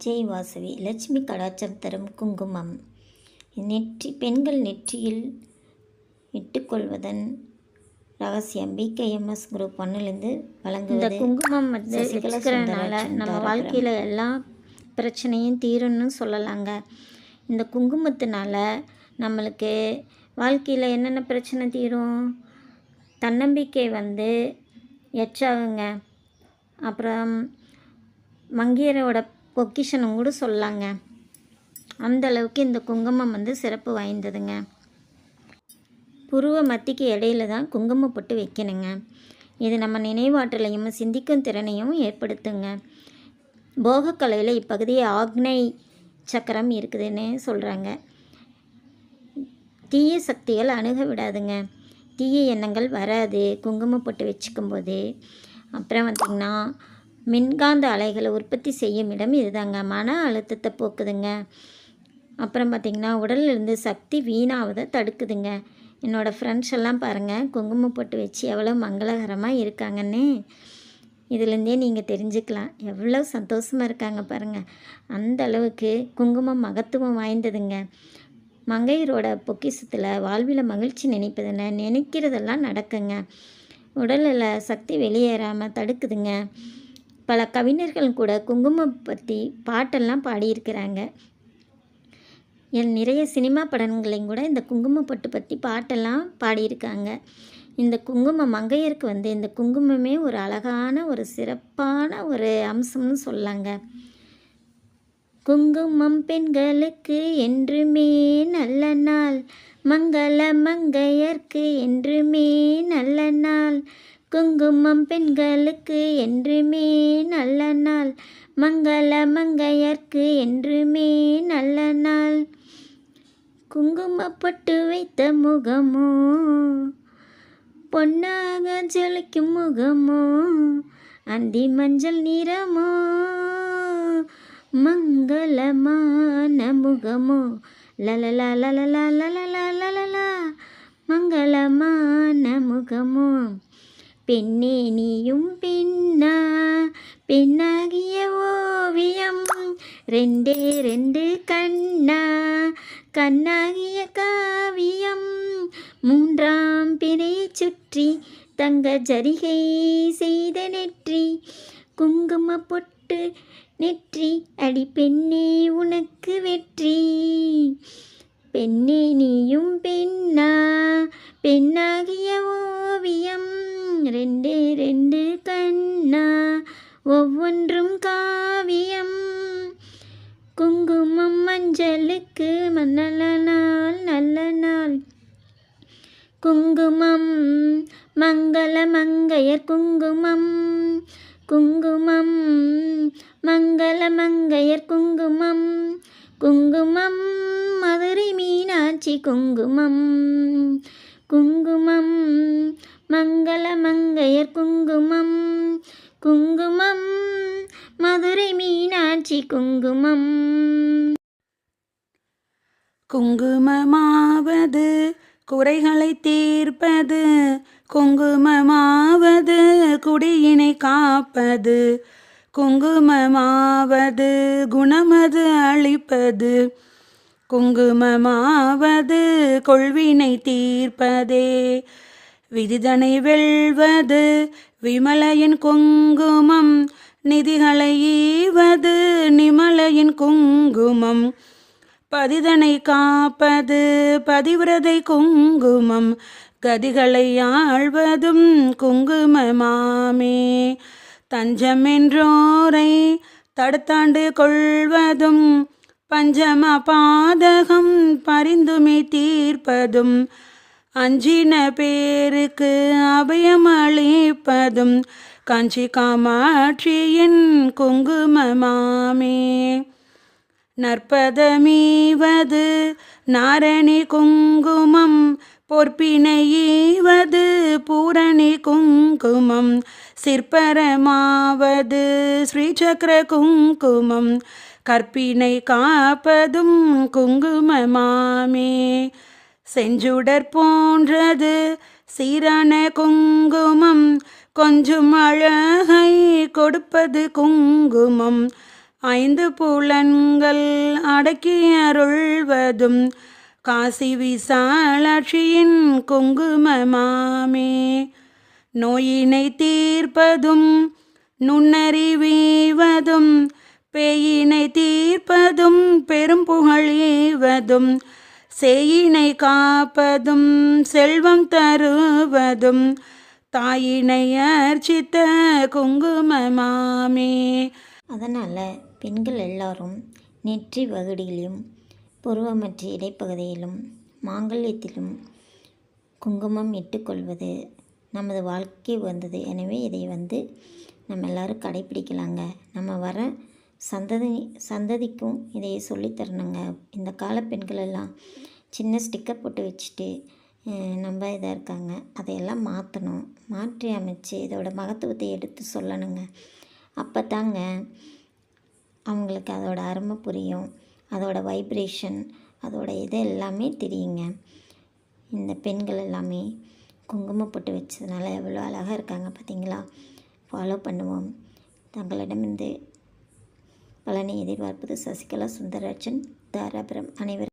ஜெய் வாசவி லட்சுமி கடாச்சம் தரும் குங்குமம். பெண்கள் நெற்றியில் இட்டுக்கொள்வதன் ரகசியம் பிகேஎம்எஸ் குரூப் 1லேருந்து வழங்குவது. இந்த குங்குமம் வச்சுக்கிறதுனால நம்ம வாழ்க்கையில் எல்லா பிரச்சனையும் தீரும்னு சொல்லலாங்க. இந்த குங்குமத்தினால நம்மளுக்கு வாழ்க்கையில் என்னென்ன பிரச்சனை தீரும்? தன்னம்பிக்கை எச்சாகுங்க. அப்புறம் மங்கையரோட பொக்கிஷனும் கூட சொல்லலாங்க. அந்தளவுக்கு இந்த குங்குமம் சிறப்பு வாய்ந்ததுங்க. புருவ மத்திக்கு இடையில தான் குங்குமம் போட்டு வைக்கணுங்க. இது நம்ம நினைவாற்றலையும் சிந்திக்கும் திறனையும் ஏற்படுத்துங்க. போகக்கலையில் இப்பகுதியை ஆக்னை சக்கரம் இருக்குதுன்னு சொல்கிறாங்க. தீய சக்திகள் அணுக விடாதுங்க. தீய எண்ணங்கள் வராது குங்குமம் போட்டு வச்சுக்கும்போது. அப்புறம் பார்த்திங்கன்னா மின்காந்த அலைகளை உற்பத்தி செய்யும் இடம் இதுதாங்க. மன அழுத்தத்தை போக்குதுங்க. அப்புறம் பார்த்திங்கன்னா உடலிலிருந்து சக்தி வீணாவதை தடுக்குதுங்க. என்னோடய ஃப்ரெண்ட்ஸ் எல்லாம் பாருங்கள் குங்குமம் போட்டு வச்சு எவ்வளோ மங்களகரமாக இருக்காங்கன்னு இதுலேருந்தே நீங்கள் தெரிஞ்சுக்கலாம். எவ்வளோ சந்தோஷமாக இருக்காங்க பாருங்கள். அந்த அளவுக்கு குங்குமம் மகத்துவம் வாய்ந்ததுங்க. மங்கையரோட பொக்கிஷத்தில் வாழ்வில் மகிழ்ச்சி நினைக்கிறதெல்லாம் நடக்குங்க. உடலில் சக்தி வெளியேறாமல் தடுக்குதுங்க. பல கவிஞர்கள் கூட குங்குமம் பற்றி பாட்டெல்லாம் பாடியிருக்கிறாங்க. நிறைய சினிமா படங்களையும் கூட இந்த குங்குமப்பட்டு பற்றி பாட்டெல்லாம் பாடியிருக்காங்க. இந்த குங்குமம் மங்கையருக்கு இந்த குங்குமமே ஒரு அழகான ஒரு சிறப்பான ஒரு அம்சம்னு சொல்லாங்க. குங்குமம் பெண்களுக்கு என்றுமே நல்ல நாள், மங்கள மங்கையர்க்கு என்றுமே நல்ல நாள். குங்குமம் பெண்களுக்கு என்றுமே நல்ல நாள், மங்கள மங்கையர்க்கு என்றுமே நல்ல நாள். குங்குமப்பட்டு வைத்த முகமோ பொன்னாக ஜொலிக்கும் முகமோ, அந்தி மஞ்சள் நிறமோ மங்களமான முகமோ, லலலா லலலா லலலா லலலா மங்களமான முகமோ. பெண்ணே நீயும் பெண்ணா, பெண்ணாகிய ஓவியம், ரெண்டே ரெண்டு கண்ணா, கண்ணாகிய காவியம், மூன்றாம் பிறையை சுற்றி தங்க ஜரிகை செய்த நெற்றி, குங்கும பொட்டு நெற்றி, அடி பெண்ணே உனக்கு வெற்றி. பெண்ணே நீயும் பெண்ணா, பெண்ணாகிய ஓவியம், ரெண்டே ரெண்டு கண்ணா, ஒவ்வொன்றும் காவியம். குங்குமம் மஞ்சளுக்கு நல்ல நாள் நல்ல நாள். குங்குமம் மங்கள மங்கையர் குங்குமம், குங்குமம் மங்கள மங்கையர் குங்குமம், குங்குமம் மதுரை மீனாட்சி குங்குமம், குங்குமம் மங்கள மங்கையர் குங்குமம், குங்குமம் மதுரை மீனாட்சி குங்குமம். குங்குமமாவது குறைகளை தீர்ப்பது, குங்குமமாவது குடியினை காப்பது, குங்குமமாவது குணமது அளிப்பது, குங்குமமாவது கொள்வினை தீர்ப்பதே. விதிதனை வெல்வது விமலையின் குங்குமம், நிதிகளை ஈவது நிமலையின் குங்குமம், பதிதனை காப்பது பதிவிரதை குங்குமம், கதிகளை ஆழ்வதும் குங்குமமாமே. தஞ்சமென்றோரை தடுத்தாண்டு கொள்வதும், பஞ்சம பாதகம் பரிந்துமை தீர்ப்பதும், அஞ்சின பேருக்கு அபயமளிப்பதும், காஞ்சி காமாட்சியின் குங்குமமாமே. நற்பதமீவது நாரணி குங்குமம், பொற்பினையீவது பூரணி குங்குமம், சிற்பரமாவது ஸ்ரீசக்கர குங்குமம், கற்பினை காப்பதும் குங்குமமாமே. செஞ்சுடர் போன்றது சீரான குங்குமம், கொஞ்சம் அழகை கொடுப்பது குங்குமம், 5 புலன்கள் அடக்கி அருள்வதும் காசி விசாலாட்சியின் குங்குமமாமே. நோயினை தீர்ப்பதும் நுண்ணறிவீவதும் பேயினை தீர்ப்பதும் பெரும் புகழீவதும் சேயினை காப்பதும் செல்வம் தருவதும் தாயினை அர்ச்சித்த குங்குமமாமே. அதனால் பெண்கள் எல்லாரும் நெற்றி வகுடியிலும் புருவமற்ற இடைப்பகுதியிலும் மாங்கல்யத்திலும் குங்குமம் இட்டுக்கொள்வது நமது வாழ்க்கை வந்தது. எனவே இதை நம்ம எல்லோரும் கடைப்பிடிக்கலாங்க. நம்ம வர சந்ததிக்கும் இதை சொல்லித்தரணுங்க. இந்த கால பெண்கள் எல்லாம் சின்ன ஸ்டிக்கர் போட்டு வச்சுட்டு நம்ம இதாக இருக்காங்க. அதையெல்லாம் மாற்றணும். மாற்றி அமைச்சு இதோட மகத்துவத்தை எடுத்து சொல்லணுங்க. அப்போ தாங்க அவங்களுக்கு அதோட அருமை புரியும். அதோட வைப்ரேஷன் அதோட இது எல்லாமே தெரியுங்க. இந்த பெண்கள் எல்லாமே குங்குமம் போட்டு வச்சதுனால எவ்வளோ அழகாக இருக்காங்க பார்த்தீங்களா. ஃபாலோ பண்ணுவோம். தங்களிடமிருந்து பலனை எதிர்பார்ப்பது சசிகலா சுந்தரராஜன், தாராபுரம். அனைவரும்